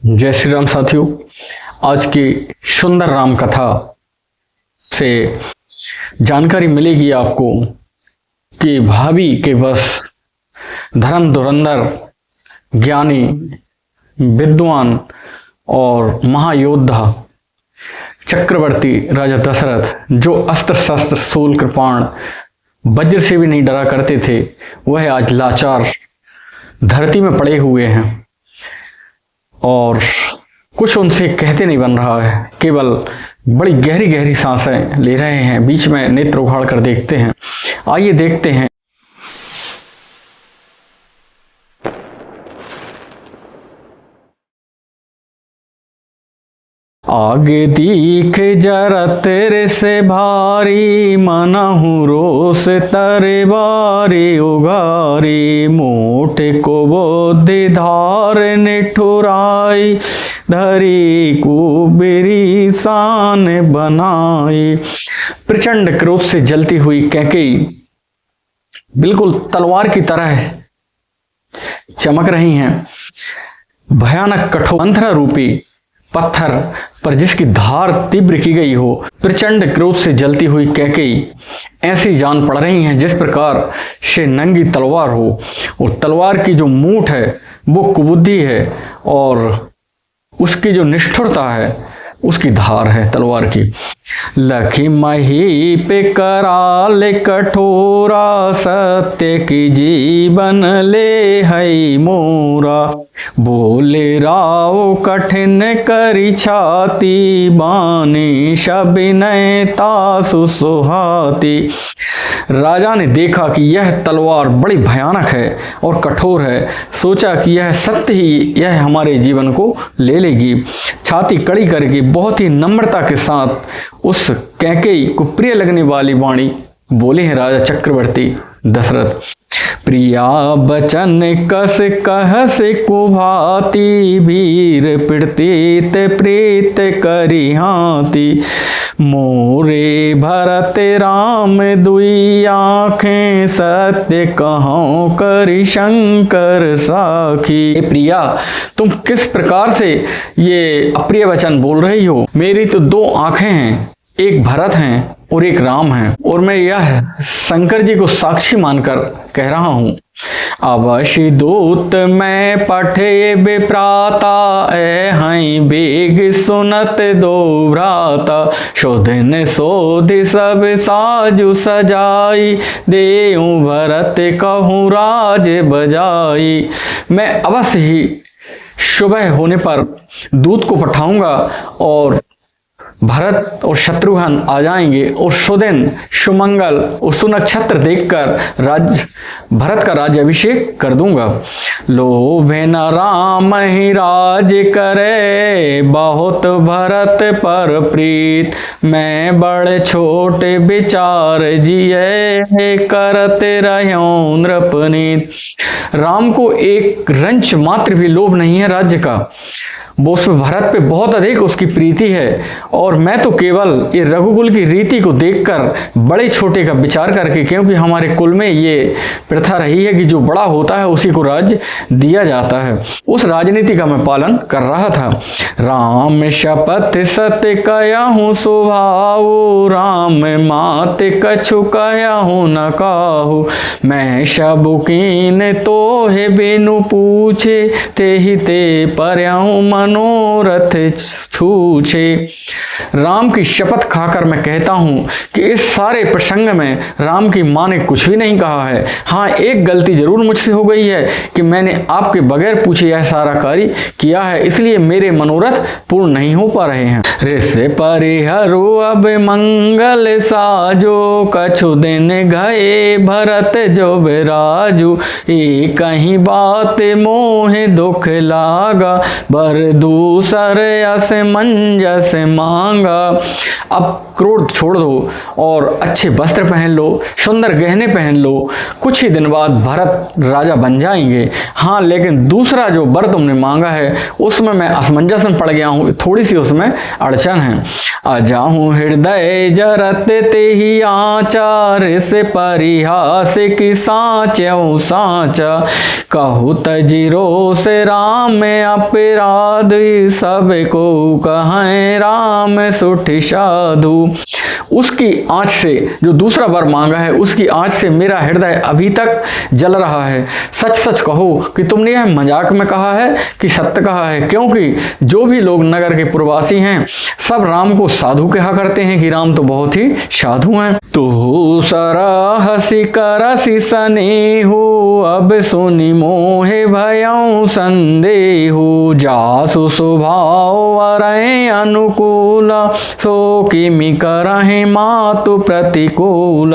जय श्री राम साथियों। आज की सुंदर राम कथा से जानकारी मिलेगी आपको कि भावी के बस धर्म धुरंधर ज्ञानी विद्वान और महायोद्धा चक्रवर्ती राजा दशरथ, जो अस्त्र शस्त्र शूल कृपाण वज्र से भी नहीं डरा करते थे, वह आज लाचार धरती में पड़े हुए हैं और कुछ उनसे कहते नहीं बन रहा है। केवल बड़ी गहरी गहरी सांसें ले रहे हैं, बीच में नेत्र उघाड़ कर देखते हैं। आइए देखते हैं। आगे दीख जरा तेरे से भारी, मनहु रोस तरे बारी उगारी, मोटे को बोधि धार निठुराई, धरी कुबेरी शान बनाई। प्रचंड क्रोध से जलती हुई कैकेयी बिल्कुल तलवार की तरह चमक रही हैं। भयानक कठोर मंथरा रूपी पत्थर पर जिसकी धार तीव्र की गई हो, प्रचंड क्रोध से जलती हुई कैकेयी ऐसी जान पड़ रही हैं जिस प्रकार से नंगी तलवार हो, और तलवार की जो मूठ है वो कुबुद्धि है और उसकी जो निष्ठुरता है उसकी धार है तलवार की। लखी मही पे कराल कठोरा, सत्य की जीवन ले है मोरा, बोले राव कठिन करी छाती, बानी शबिनय तासु सुहाती। राजा ने देखा कि यह तलवार बड़ी भयानक है और कठोर है। सोचा कि यह सत्य ही यह हमारे जीवन को ले लेगी। छाती कड़ी करके बहुत ही नम्रता के साथ उस कैकेयी को प्रिय लगने वाली वाणी बोले हैं राजा चक्रवर्ती दशरथ। प्रिया बचन कस कह से कुभाती, वीर प्रीत प्रीत करी हाथी, मोरे भरत राम दुई आँखें, सत्य कहूँ करी शंकर साखी। प्रिया, तुम किस प्रकार से ये अप्रिय वचन बोल रही हो? मेरी तो दो आंखें हैं, एक भरत हैं और एक राम है, और मैं यह शंकर जी को साक्षी मानकर कह रहा हूं। अवश्य दूत मैं पठे विप्राता, ए हई बेग सुनत दो भ्राता, शोधन शोधि सब साजु सजाई, देऊं भरत कहूँ राज बजाई। मैं अवश्य ही सुबह होने पर दूत को पठाऊंगा और भरत और शत्रुघ्न आ जाएंगे, और सुदिन सुमंगल और सुनक्षत्र देखकर भरत का राज्याभिषेक कर दूंगा। लोभे न राम ही राज करे, बहुत भरत पर प्रीत, मैं बड़े छोटे विचार जिये, करते रहो नृपनीत। राम को एक रंच मात्र भी लोभ नहीं है राज्य का, वो उस भरत पे बहुत अधिक उसकी प्रीति है, और मैं तो केवल ये रघुकुल की रीति को देखकर बड़े छोटे का विचार करके, क्योंकि हमारे कुल में ये प्रथा रही है कि जो बड़ा होता है उसी को राज्य दिया जाता है, उस राजनीति का मैं पालन कर रहा था। राम शपथ सत्य कहूँ स्वभाव, राम मात कछु कहूँ न काहू, मैं शबुकीन तो हे बिनु पूछे, ते ही ते पर्याहूँ मनोरथ छूछे। राम की शपथ खाकर मैं कहता हूं कि इस सारे प्रसंग में राम की मां ने कुछ भी नहीं कहा है। हाँ, एक गलती जरूर मुझसे हो गई है कि मैंने आपके बगैर पूछे यह सारा कार्य किया है, इसलिए मेरे मनोरथ पूर्ण नहीं हो पा रहे हैं। ऋषि परिहरु अब मंगल साजो, कछु दिन गए भरत जो बिराजू, एक कहीं बात मोहे दुख लागा, बर दूसर असमंजस मा मांगा। अब क्रोध छोड़ दो और अच्छे वस्त्र पहन लो, सुंदर गहने पहन लो, कुछ ही दिन बाद भरत राजा बन जाएंगे। हाँ, लेकिन दूसरा जो वर तुमने मांगा है उसमें मैं असमंजस में पड़ गया हूँ, थोड़ी सी उसमें अड़चन है। अजाहूँ हृदय जरत ते ही आचार से परिहास की साँचो साँचा, कहु तजिरो से राम अपराध सब को कहें राम सुठ साधु। उसकी आंच से, जो दूसरा वर मांगा है उसकी आंच से मेरा हृदय अभी तक जल रहा है। सच सच कहो कि तुमने यह मजाक में कहा है कि सत्य कहा है, क्योंकि जो भी लोग नगर के पुरवासी हैं सब राम को साधु कहा करते हैं कि राम तो बहुत ही साधु हैं। तू सरहसी करसी स्नेहु, अब सुनि मोहे भयउ संदेहु, जासु स्वभाव वरै अनुकूल, सो किमि करहि मातु प्रतिकूल।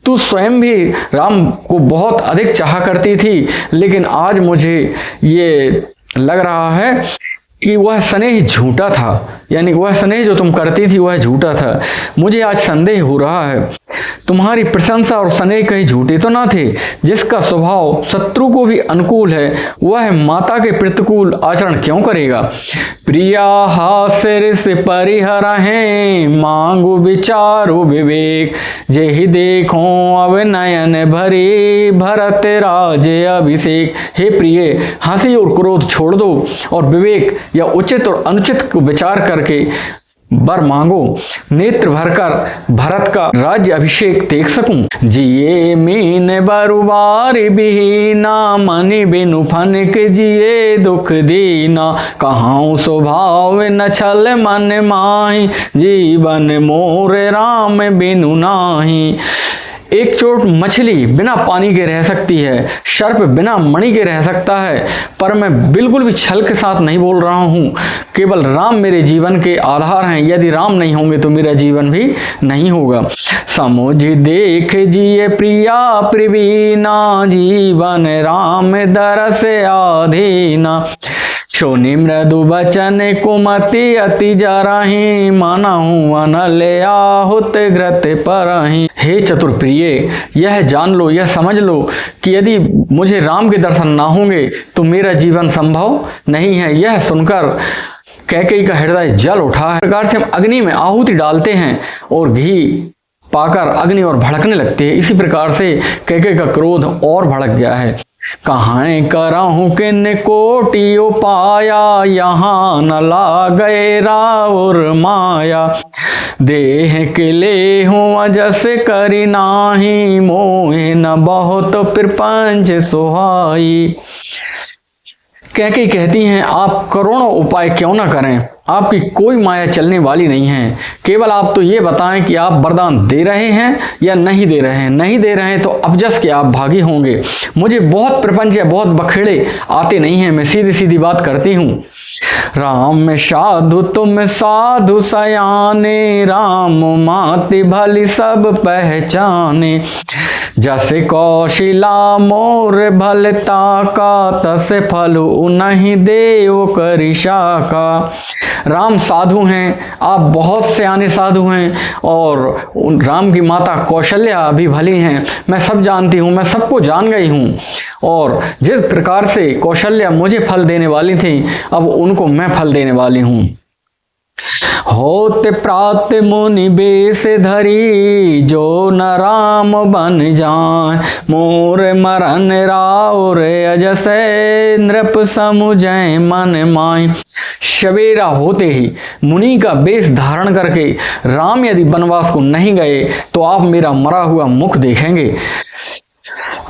तू स्वयं भी राम को बहुत अधिक चाहा करती थी, लेकिन आज मुझे ये लग रहा है कि वह स्नेह झूठा था, यानी वह स्नेह जो तुम करती थी वह झूठा था। मुझे आज संदेह हो रहा है तुम्हारी प्रशंसा और स्नेह कहीं झूठे तो ना थे। जिसका स्वभाव शत्रु को भी अनुकूल है वह माता के प्रतिकूल आचरण क्यों करेगा। प्रिया हास्य से परिहर हैं, मांगू विचारो विवेक, जेहि देखो अब नयन भरे, भरत राजे अभिषेक। हे प्रिय, हंसी और क्रोध छोड़ दो और विवेक या उचित और अनुचित को विचार करके वर मांगो, नेत्र भरकर भरत का राज्य अभिषेक देख सकूं। जिए मीन बरुबार बिहीना, मनि बिनु फनक जिए दुख दीना, कहाऊं स्वभाव न छल मन माही, जीवन मोर राम बिनु नाही। एक चोट मछली बिना पानी के रह सकती है, सर्प बिना मणि के रह सकता है, पर मैं बिल्कुल भी छल के साथ नहीं बोल रहा हूँ। केवल राम मेरे जीवन के आधार हैं, यदि राम नहीं होंगे तो मेरा जीवन भी नहीं होगा। समझ देख जिए प्रिया प्रवीणा, जीवन राम दरस आधीना, सोनि मृदु बचन कुमति अति जराही, मानहु अनल आहुत घृत परही। हे चतुर प्रिय, यह जान लो, यह समझ लो कि यदि मुझे राम के दर्शन ना होंगे तो मेरा जीवन संभव नहीं है। यह सुनकर कैकेयी का हृदय जल उठा है। इस प्रकार से हम अग्नि में आहुति डालते हैं और घी पाकर अग्नि और भड़कने लगती है। इसी प्रकार से कैकेयी का क्रोध और भड़क गया है। कहाँ करहूँ किन कोटि उपाया, यहाँ न लागै राउर माया, देह के ले हूँ अजस करी नाही, मोहे न बहुत प्रपंच सुहाई। कैकेयी कहती हैं, आप करोड़ों उपाय क्यों ना करें, आपकी कोई माया चलने वाली नहीं है। केवल आप तो ये बताएं कि आप वरदान दे रहे हैं या नहीं दे रहे हैं। नहीं दे रहे हैं तो अबजस के आप भागी होंगे। मुझे बहुत प्रपंच या बहुत बखेड़े आते नहीं हैं, मैं सीधी सीधी बात करती हूँ। राम में साधु तुम साधु सयाने, राम माति भली सब पहचाने, जैसे कौशिला मोर भलता का, तसे फल उन्हीं देव करि शाखा। राम साधु हैं, आप बहुत सयाने साधु हैं, और राम की माता कौशल्या भी भली हैं। मैं सब जानती हूँ, मैं सबको जान गई हूँ। और जिस प्रकार से कौशल्या मुझे फल देने वाली थी, अब उनको मैं फल देने वाली हूँ। होते प्रात मुनि बेस धरी, जो न राम बन जाए, मोर मरन राउर अजस, नृप समुझै मन माय। सवेरा होते ही मुनि का वेश धारण करके राम यदि वनवास को नहीं गए तो आप मेरा मरा हुआ मुख देखेंगे।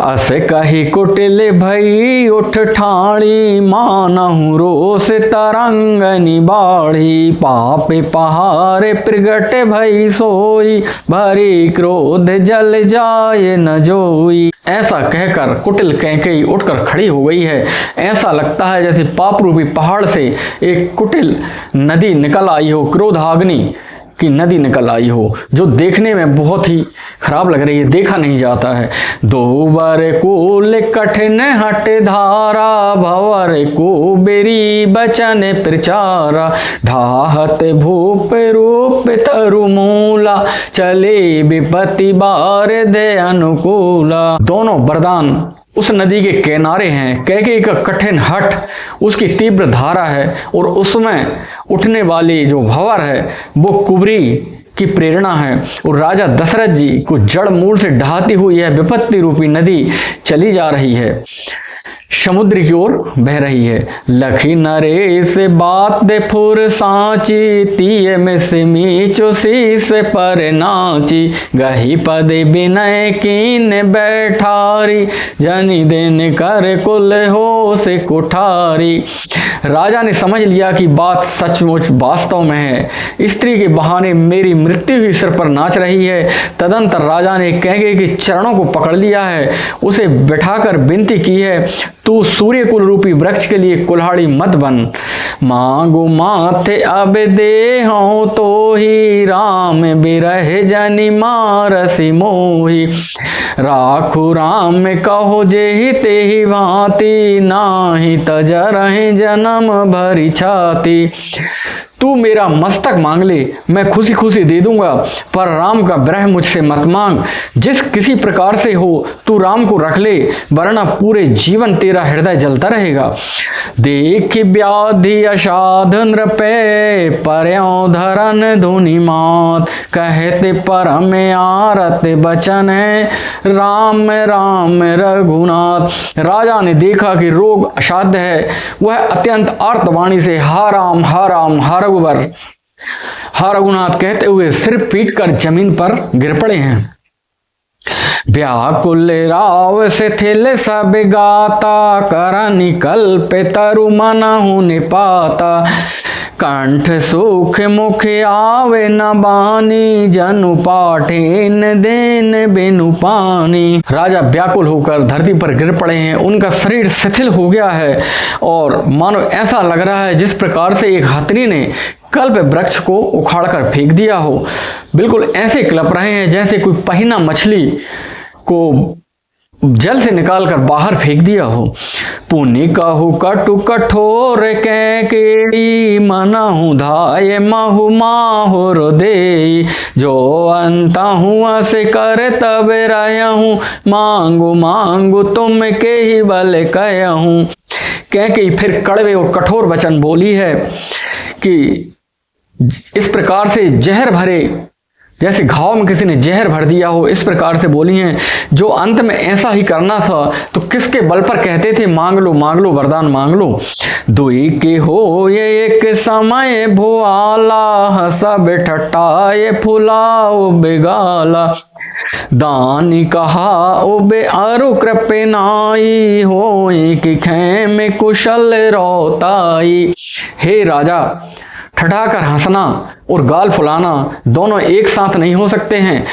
अस कही कुटिल भई उठ ठाणी, मानहु रोष तरंग निबाड़ी, पाप पहाड़ प्रगट भई सोई, भरी क्रोध जल जाए न जोई। ऐसा कहकर कुटिल कैकेयी उठकर खड़ी हो गई है। ऐसा लगता है जैसे पाप रूपी पहाड़ से एक कुटिल नदी निकल आई हो, क्रोधाग्नि की नदी निकल आई हो, जो देखने में बहुत ही खराब लग रही है, देखा नहीं जाता है। दोबर कुल कठिन हट धारा, भवर को बेरी बचन प्रचारा, ढाहत भूप रूप तरुमूला, चले विपत्ति बार दे अनुकूला। दोनों वरदान उस नदी के किनारे हैं। कैकेयी का कठिन हठ उसकी तीव्र धारा है, और उसमें उठने वाली जो भंवर है वो कुबरी की प्रेरणा है, और राजा दशरथ जी को जड़ मूल से ढहाती हुई यह विपत्ति रूपी नदी चली जा रही है, समुद्र की ओर बह रही है। लखी नरेश बात दे फुर सांची, तीय में सिमीचो शीस पर नाची, गही पद विनय कीन बैठारी, जनी दिन कर कुल हो से कुठारी। राजा ने समझ लिया कि बात सचमुच वास्तव में है, स्त्री के बहाने मेरी मृत्यु ही सिर पर नाच रही है। तदंतर राजा ने कैकेयी के चरणों को पकड़ लिया है, उसे बिठाकर विनती की है, तू सूर्य कुल रूपी वृक्ष के लिए कुल्हाड़ी मत बन। मांगो माथे अब दे हो तो ही, राम बिरह जनि मारसी मोही। राखु राम में कहो जे ही ते ही भांति, नाही तजरहि जन्म भरी छाती। तू मेरा मस्तक मांग ले, मैं खुशी खुशी दे दूंगा, पर राम का विरह मुझसे मत मांग। जिस किसी प्रकार से हो तू राम को रख ले, वरना पूरे जीवन तेरा हृदय जलता रहेगा। देख व्याधि असाध नृपे, पर्यों धरन धुनि मात, कहते परम आरत बचन है, राम राम रघुनाथ। राजा ने देखा कि रोग असाध्य है, वह अत्यंत आर्तवाणी से हा राम हा रघुवर हा रघुनाथ कहते हुए सिर पीट कर जमीन पर गिर पड़े हैं। व्याकुल राव से थिल सब गाता, करनि कल्प तरु मनहु निपाता, कंठ सुख मुख आवे न बानी, जनु पाठे न देन बिनु पानी। राजा व्याकुल होकर धरती पर गिर पड़े हैं, उनका शरीर शिथिल हो गया है, और मानो ऐसा लग रहा है जिस प्रकार से एक हथनी ने कल्प वृक्ष को उखाड़कर फेंक दिया हो। बिल्कुल ऐसे कलप रहे हैं जैसे कोई पहिना मछली को जल से निकालकर बाहर फेंक दिया हो। पुनि कहु कटु कठोर कैकेयी, मनहु धाय महु माहुर देई, जो अंतहु से कर तब रहूं, मांगू मांगू तुम के ही बल कहूं। कैकेयी फिर कड़वे और कठोर वचन बोली है कि इस प्रकार से जहर भरे, जैसे घाव में किसी ने जहर भर दिया हो, इस प्रकार से बोली हैं। जो अंत में ऐसा ही करना था तो किसके बल पर कहते थे मांग लो वरदान मांग लो। दुई के हो ये एक समय भुआला, सब ठट्टाए फुलाओ बेगाला, दानी कहा ओबे अरु कृपे नाई, होई कि खेम कुशल रोताई। हे राजा, ठठाकर हंसना और गाल फुलाना दोनों एक साथ नहीं हो सकते हैं।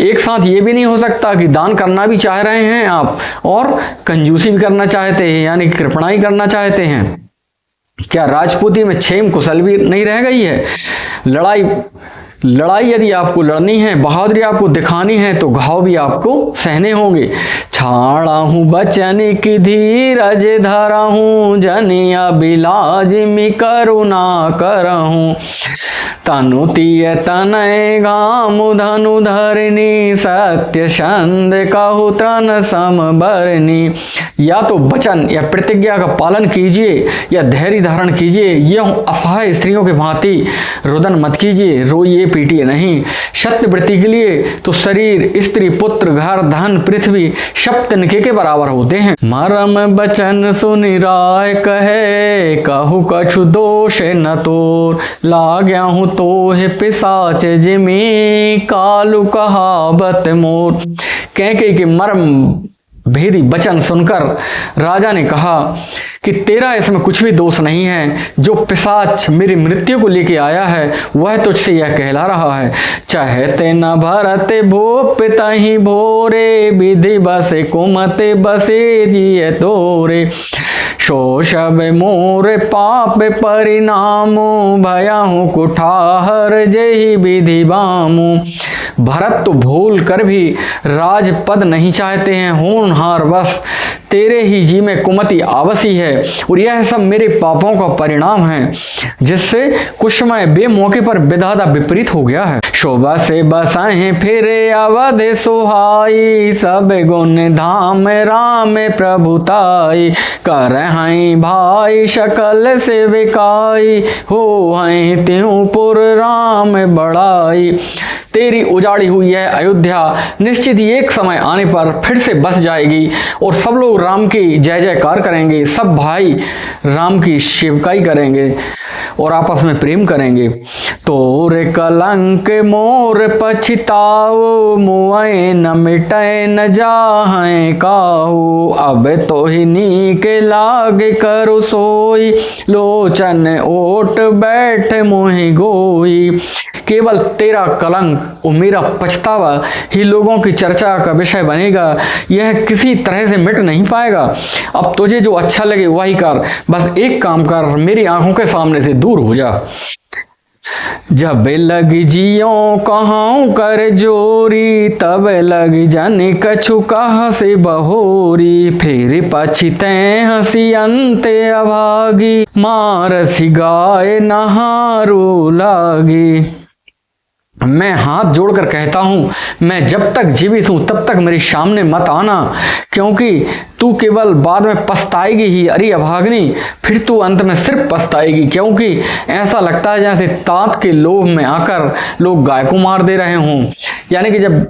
एक साथ ये भी नहीं हो सकता कि दान करना भी चाह रहे हैं आप और कंजूसी भी करना चाहते हैं, यानी कि कृपणाई करना चाहते हैं। क्या राजपूती में क्षेम कुशल भी नहीं रह गई है? लड़ाई यदि आपको लड़नी है, बहादुरी आपको दिखानी है, तो घाव भी आपको सहने होंगे। छाड़ा हूँ बचन की धीरज धरा हूँ, जनिया बिलाज मी करुणा करहूँ, तनु तीय तनय गाम धनु धरनी, सत्य छंद कहु तन समबरनी। या तो वचन या प्रतिज्ञा का पालन कीजिए या धैर्य धारण कीजिए, यह असहाय स्त्रियों के भांति रुदन मत कीजिए, रोइए पीटिए नहीं। सत्य व्रती के लिए तो शरीर, स्त्री, पुत्र, घर, धन, पृथ्वी सब तिनके के बराबर होते हैं। मरम बचन सुनि राय कहे, कहु कछु दोष न तोर, लाग्या हूँ तोहे पिशाच जिमी, कालु कहावत मोर। कैकेयी के मर्म भेदी वचन सुनकर राजा ने कहा कि तेरा इसमें कुछ भी दोष नहीं है। जो पिशाच मेरी मृत्यु को लेके आया है वह तुझसे यह कहला रहा है, चाहते न भरत भोप तही भोरे, विधि बसे कुमते बसे जिय तोरे, सो सब मोर पाप परिणामो, भयाहू कुठाहर जही विधि बामू। भरत तो भूल कर भी राजपद नहीं चाहते हैं, होनहार बस तेरे ही जी में कुमति आवसी है, और यह सब मेरे पापों का परिणाम है, जिससे कुछ समय बेमौके पर विधाता विपरीत हो गया है। शोभा से बसाएं फिरे अवध सुहाई, सब गुण धाम राम प्रभुताई, कर हैं भाई शकल से विकाई, हो हैं त्यों पुर राम बड़ाई। तेरी उजाड़ी हुई है अयोध्या निश्चित ही एक समय आने पर फिर से बस जाएगी, और सब लोग राम की जय जयकार करेंगे, सब भाई राम की सेवकाई करेंगे और आपस में प्रेम करेंगे। तोरे कलंक मोर पछताओ, मुआए न मिटाए न जाहें काहू, अब तो ही नीक लागे करो सोई, लोचन ओट बैठ मोहि गोई। केवल तेरा कलंक और मेरा पछतावा ही लोगों की चर्चा का विषय बनेगा, यह किसी तरह से मिट नहीं पाएगा। अब तुझे जो अच्छा लगे वही कर, बस एक काम कर, मेरी आंखों के सामने से दूर हो जा। जब लग जियो कहाँ कर जोरी, तब लग जाने कछु कहाँ से बहोरी, फिर पछिते हंसी अंते अभागी, मारसी गाय नहारू लागी। मैं हाथ जोड़कर कहता हूँ, मैं जब तक जीवित हूँ तब तक मेरे सामने मत आना, क्योंकि तू केवल बाद में पछताएगी ही। अरे अभागिनी, फिर तू अंत में सिर्फ पछताएगी, क्योंकि ऐसा लगता है जैसे तात के लोभ में आकर लोग गाय को मार दे रहे हों। यानी कि जब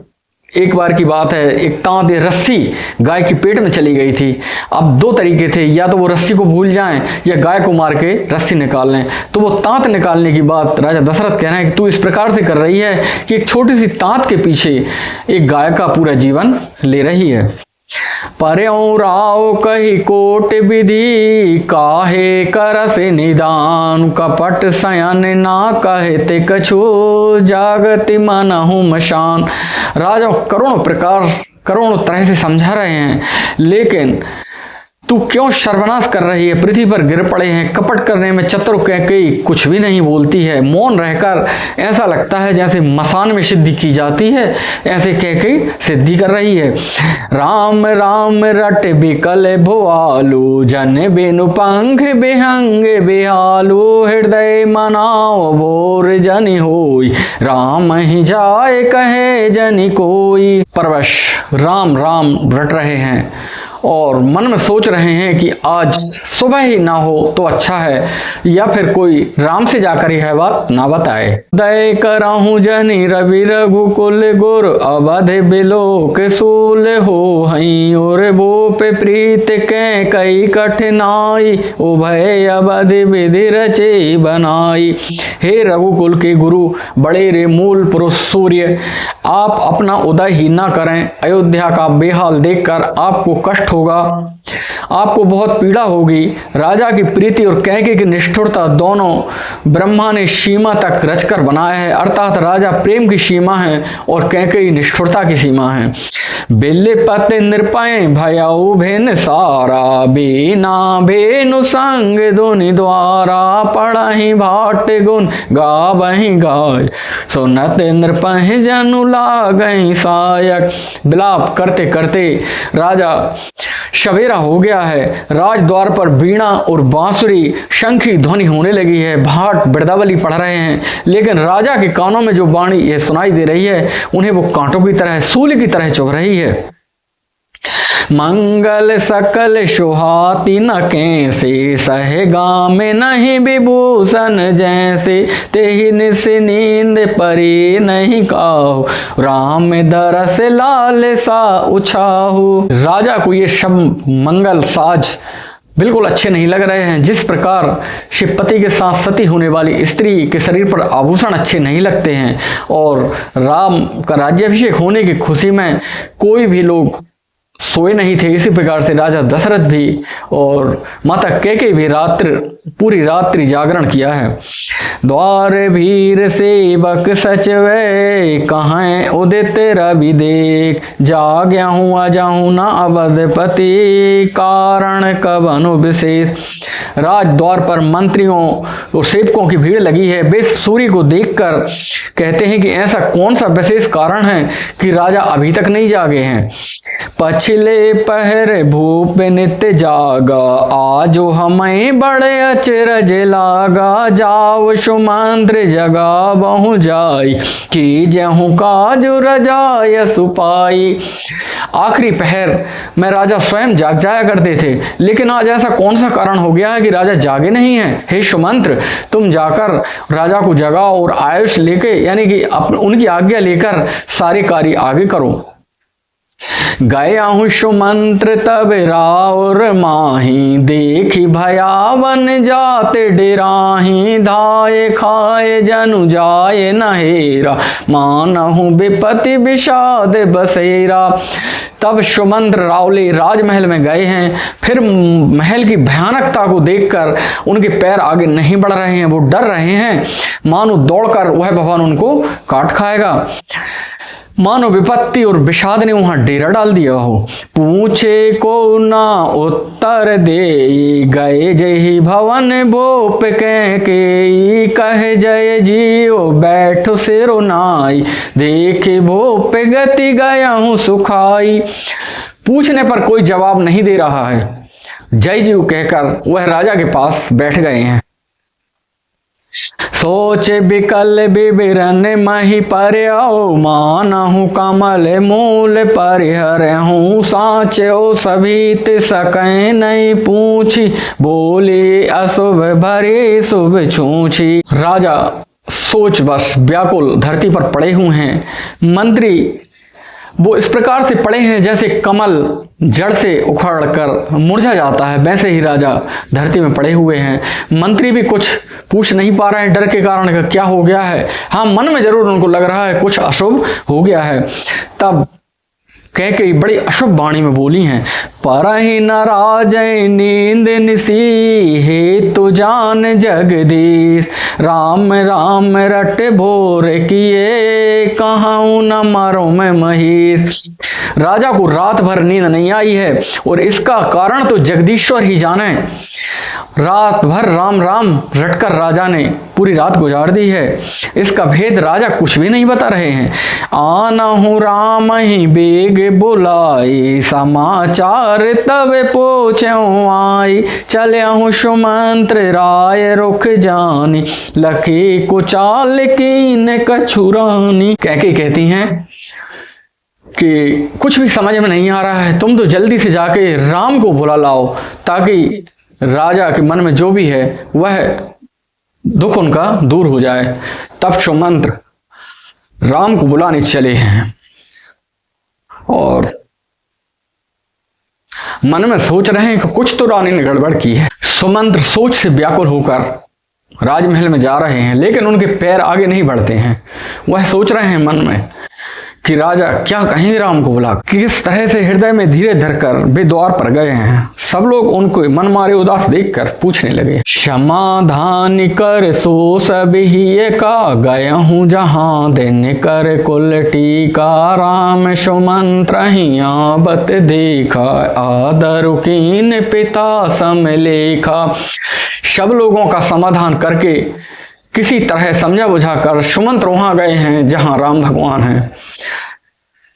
एक बार की बात है, एक तांत रस्सी गाय के पेट में चली गई थी। अब दो तरीके थे, या तो वो रस्सी को भूल जाएं या गाय को मार के रस्सी निकाल लें। तो वो तांत निकालने की बात राजा दशरथ कह रहे हैं कि तू इस प्रकार से कर रही है कि एक छोटी सी तांत के पीछे एक गाय का पूरा जीवन ले रही है। पर्यों राव कही कोट विधि, काहे करस निदान, कपट सयन ना कहते कछु, जागति मनहु मशान। राजा करोड़ों प्रकार करोड़ों तरह से समझा रहे हैं, लेकिन तू क्यों सर्वनाश कर रही है? पृथ्वी पर गिर पड़े हैं, कपट करने में चतुर कैकेयी कुछ भी नहीं बोलती है। मौन रहकर ऐसा लगता है जैसे मसान में सिद्धि की जाती है, ऐसे कैकेयी सिद्धि कर रही है। राम राम रट बिकल भुआलू, जन बेनु पंख बेहंग बेहालू, हृदय मनाओ बोर जनि होई, राम ही जाए कहे जनि कोई। परवश राम राम रट रहे हैं और मन में सोच रहे हैं कि आज सुबह ही ना हो तो अच्छा है, या फिर कोई राम से जाकर यह बात ना बताए। दय कराहूं जनि रवि रघुकुल गुर, अवध बिलोक सूल हो हई, और वो पे प्रीत के कई कठिनाई, उभय अवध विधि रचे बनाई। हे रघुकुल के गुरु, बड़े रे मूल पुरुष सूर्य, आप अपना उदय ही ना करें। अयोध्या का बेहाल देखकर आपको कष्ट होगा, आपको बहुत पीड़ा होगी। राजा की प्रीति और कैकेयी की निष्ठुरता दोनों ब्रह्मा ने सीमा तक रचकर बनाया है, अर्थात राजा प्रेम की सीमा है और कैकेयी निष्ठुरता की सीमा है। बिल्ले पते नृपय भयाऊ भेन सारा, बीना भेनु संग धुनि द्वारा, पढ़हि भाट गुण गावहि गाय, सुनत नृपय जनु लागहि सायक। विलाप करते करते राजा सवेरा हो गया है। राजद्वार पर वीणा और बांसुरी शंख की ध्वनि होने लगी है, भाट बिरदावली पढ़ रहे हैं, लेकिन राजा के कानों में जो वाणी यह सुनाई दे रही है उन्हें वो कांटों की तरह, सूली की तरह चुभ रही है। मंगल सकल सुहाती न कैसे, सहेगा में नहीं विभूषण जैसे, तेहि निस नींद परी नहीं काहू, राम दरस लाल सा उछाहू। राजा को ये शब्द मंगल साज बिल्कुल अच्छे नहीं लग रहे हैं। जिस प्रकार से पति के साथ सती होने वाली स्त्री के शरीर पर आभूषण अच्छे नहीं लगते हैं, और राम का राज्याभिषेक होने की खुशी में कोई भी लोग सोए नहीं थे। इसी प्रकार से राजा दशरथ भी और माता कैकेयी भी पूरी रात्रि जागरण किया है। द्वार भीर सेवक सचवे कहाँ उदित रवि देख, जाग्या हूँ अजाऊं न अवधपति कारण कवनु विशेष। राज द्वार पर मंत्रियों और सेवकों की भीड़ लगी है। वे सूर्य को देखकर कहते हैं कि ऐसा कौन सा विशेष कारण है कि राजा अभी तक नहीं जागे हैं। पछले पहर भूप नित्य जागा, आजो हमें बड़े अचरज लागा, जाओ सुमंत्र जगा बहु जाई, कि जहू काज रजाय सुपाई। आखिरी पहर में राजा स्वयं जाग जाया करते थे, लेकिन आज ऐसा कौन सा कारण हो गया है कि राजा जागे नहीं हैं। हे सुमंत्र, तुम जाकर राजा को जगाओ और आयुष लेके यानी कि उनकी आज्ञा लेकर सारे कार्य आगे करो। गया हूँ सुमंत्र तब राउर माही, देखी भयावन जाते डेराही, धाये खाए जनु जाए नहेरा, मानहु विपति विषाद बसेरा। तब सुमंत्र रावले राजमहल में गए हैं। फिर महल की भयानकता को देखकर उनके पैर आगे नहीं बढ़ रहे हैं, वो डर रहे हैं मानो दौड़कर वह भगवान उनको काट खाएगा। मानो विपत्ति और विषाद ने वहां डेरा डाल दिया हो। पूछे को ना उत्तर दे, गए जय भवन भोप के, कहे जय जियो बैठो सिरो नाई, देखे भोप गति गया हूं सुखाई। पूछने पर कोई जवाब नहीं दे रहा है। जय जीव कहकर वह राजा के पास बैठ गए हैं। सोचे बिकल विवरण मही पर्याओ, मानहु कमल मूल परिहरहूँ, साचो सभी ते सकै नहीं पूछी, बोले अशुभ भरे शुभ छूछी। राजा सोच बस व्याकुल धरती पर पड़े हुए हैं। मंत्री वो इस प्रकार से पड़े हैं जैसे कमल जड़ से उखड़कर मुरझा जाता है, वैसे ही राजा धरती में पड़े हुए हैं। मंत्री भी कुछ पूछ नहीं पा रहे हैं डर के कारण का क्या हो गया है। हाँ, मन में जरूर उनको लग रहा है कुछ अशुभ हो गया है। तब कैकेयी बड़ी अशुभ वाणी में बोली हैं, परहि न राजै नींद निसी, हे तो जान जगदीश, राम राम रट भोर किए, कहाऊं न मरो मैं महीश। राजा को रात भर नींद नहीं आई है और इसका कारण तो जगदीश्वर ही जाने। रात भर राम राम रटकर राजा ने पूरी रात गुजार दी है। इसका भेद राजा कुछ भी नहीं बता रहे हैं। आना हूँ राम ही बेग बुलाई, समाचार तब पहुँचूं आई, चले हूँ सुमंत्र राय रुख जानी, लखी कुचाल कीन कछुरानी। कैकेयी कहती हैं कि कुछ भी समझ में नहीं आ रहा है, तुम तो जल्दी से जाके राम को बुला लाओ ताकि राजा के मन में जो भी है वह दुख उनका दूर हो जाए। तब सुमंत्र राम को बुलाने चले हैं और मन में सोच रहे हैं कि कुछ तो रानी ने गड़बड़ की है। सुमंत्र सोच से व्याकुल होकर राजमहल में जा रहे हैं, लेकिन उनके पैर आगे नहीं बढ़ते हैं। वह सोच रहे हैं मन में कि राजा क्या कहेंगे राम को बुला। किस तरह से हृदय में धीरे धरकर वे द्वार पर गए हैं। सब लोग उनको मन मारे उदास देखकर पूछने लगे, क्षमाधान कर सो सब ही का, गया हूँ जहाँ दिन कर कुल टीका, राम सुमंत्र हिया बत देखा, आदर कीन पिता सम लेखा। सब लोगों का समाधान करके किसी तरह समझा बुझाकर सुमंत्र वहां गए हैं जहां राम भगवान हैं।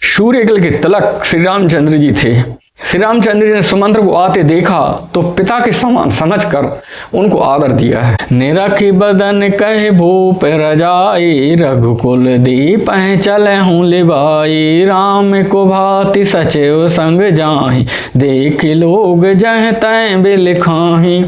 सूर्यकुल के तिलक श्री रामचंद्र जी थे। श्री रामचंद्र जी ने सुमंत्र को आते देखा तो पिता के समान समझकर उनको आदर दिया है। निरखी बदन कहे भूप रजाई, रघुकुल दीप चले हूँ लिबाई, राम को भांति सचिव संग जाहि, देख लोग जह तैं बिलखाही।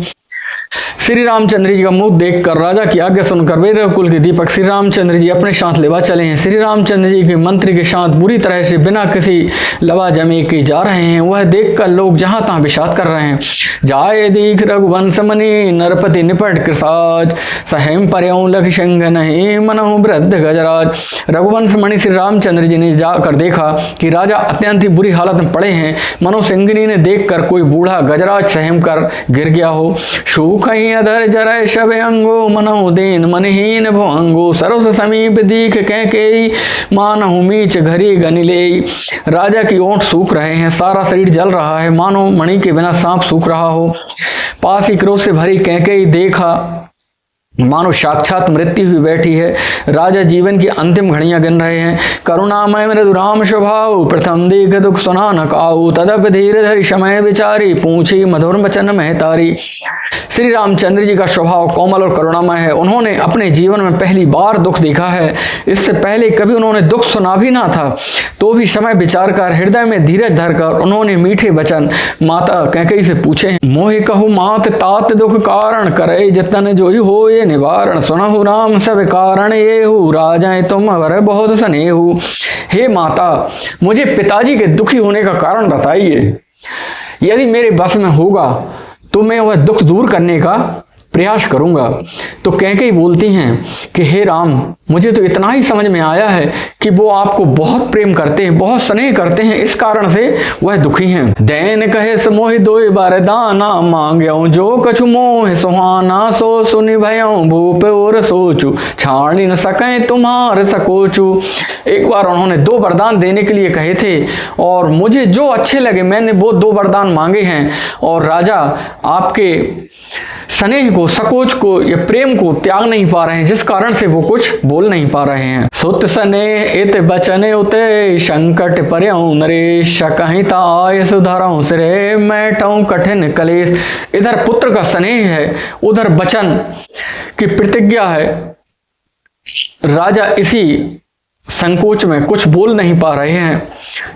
श्री रामचंद्र जी का मुख देखकर राजा की आज्ञा सुनकर वे रघुकुल के दीपक श्री रामचंद्र जी अपने साथ लेवा चले हैं। श्री रामचंद्र जी के मंत्री के साथ बुरी तरह से बिना किसी लवाजमे के जा रहे हैं। वह देखकर लोग जहां तहां विषाद कर रहे हैं। जाए दीख रघुवंश मणि नरपति निपट कृसाज, सहेम पर्यों लख सिंह नहीं मनहु वृद्ध गजराज। रघुवंश मणि श्री रामचंद्र जी ने जाकर देखा कि राजा अत्यंत ही बुरी हालत में पड़े हैं, मनो सिंगनी ने देखकर कोई बूढ़ा गजराज सहम कर गिर गया हो। सूख अधर जरय शब अंगो मनहु दीन मनहीन भुअंगो, सरस समीप दीख कैकेयी मानहु मीच घरी गनिलेई। राजा की ओंठ सूख रहे हैं, सारा शरीर जल रहा है, मानो मणि के बिना सांप सूख रहा हो। पास ही क्रोध से भरी कैकेयी देखा मानो साक्षात मृत्यु हुई बैठी है। राजा जीवन की अंतिम घड़ियां गिन रहे हैं। करुणामय मृदु राम स्वभाव, प्रथम देख दुख सुना न काऊ, तदप धीर धरि समय विचारी, पूछी मधुर वचन महतारी। श्री रामचंद्र जी का स्वभाव कोमल और करुणामय है। उन्होंने अपने जीवन में पहली बार दुख देखा है। इससे पहले कभी उन्होंने दुख सुना भी ना था। तो भी समय विचार कर हृदय में धीरज धरकर उन्होंने मीठे वचन माता कैकेयी से पूछे हैं। मोहि कहु मात तात दुख कारण, करे जतन जोई होए निवारण, सुनहु राम सब कारण येहु, राजाएं तुम वर बहुत स्नेहु। हे माता, मुझे पिताजी के दुखी होने का कारण बताइए। यदि मेरे बस में होगा तो मैं वह दुख दूर करने का प्रयास करूंगा। तो कैकेयी बोलती हैं कि हे राम, मुझे तो इतना ही समझ में आया है कि वो आपको बहुत प्रेम करते हैं, बहुत स्नेह करते हैं, इस कारण से वह दुखी हैं। दैन कहे समोहि दोई बार दाना, मांग्यो जो कछु मोह सुहाना, सो सुनि भयों भूप और सोचू, छाड़ी न सके तुम्हार सकोचू। एक बार उन्होंने 2 वरदान देने के लिए कहे थे और मुझे जो अच्छे लगे मैंने वो 2 वरदान मांगे हैं। और राजा आपके स्नेह को, सकोच को या प्रेम को त्याग नहीं पा रहे हैं, जिस कारण से वो कुछ बोल नहीं पा रहे हैं। सुत स्नेह इत बचने उते, संकट पर्यों नरेश, कहीं ताय सुधारों सिरे, मैटों कठिन कलेश। इधर पुत्र का स्नेह है, उधर बचन की प्रतिज्ञा है। राजा इसी संकोच में कुछ बोल नहीं पा रहे हैं।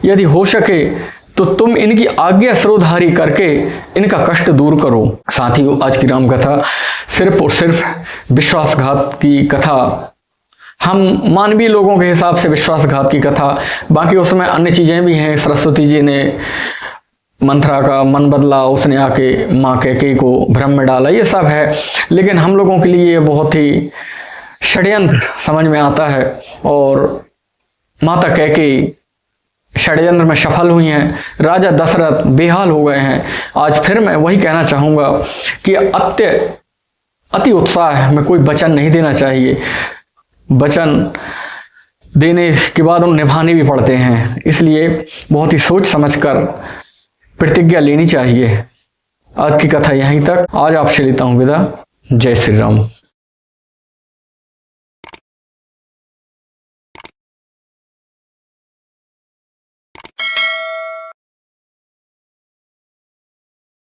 यदि हो सके तो तुम इनकी आज्ञा सिरोधारी करके इनका कष्ट दूर करो। साथियों, आज की राम कथा सिर्फ और सिर्फ विश्वासघात की कथा, हम मानवीय लोगों के हिसाब से विश्वासघात की कथा, बाकी उसमें अन्य चीजें भी हैं। सरस्वती जी ने मंथरा का मन बदला, उसने आके माँ कैकेयी को भ्रम में डाला, ये सब है। लेकिन हम लोगों के लिए बहुत ही षड्यंत्र समझ में आता है और माता कैकेयी षड्यंत्र में सफल हुई हैं। राजा दशरथ बेहाल हो गए हैं। आज फिर मैं वही कहना चाहूंगा कि अति उत्साह में कोई वचन नहीं देना चाहिए। वचन देने के बाद उन्हें निभाने भी पड़ते हैं, इसलिए बहुत ही सोच समझकर प्रतिज्ञा लेनी चाहिए। आज की कथा यहीं तक। आज आपसे लेता हूं विदा। जय श्री राम।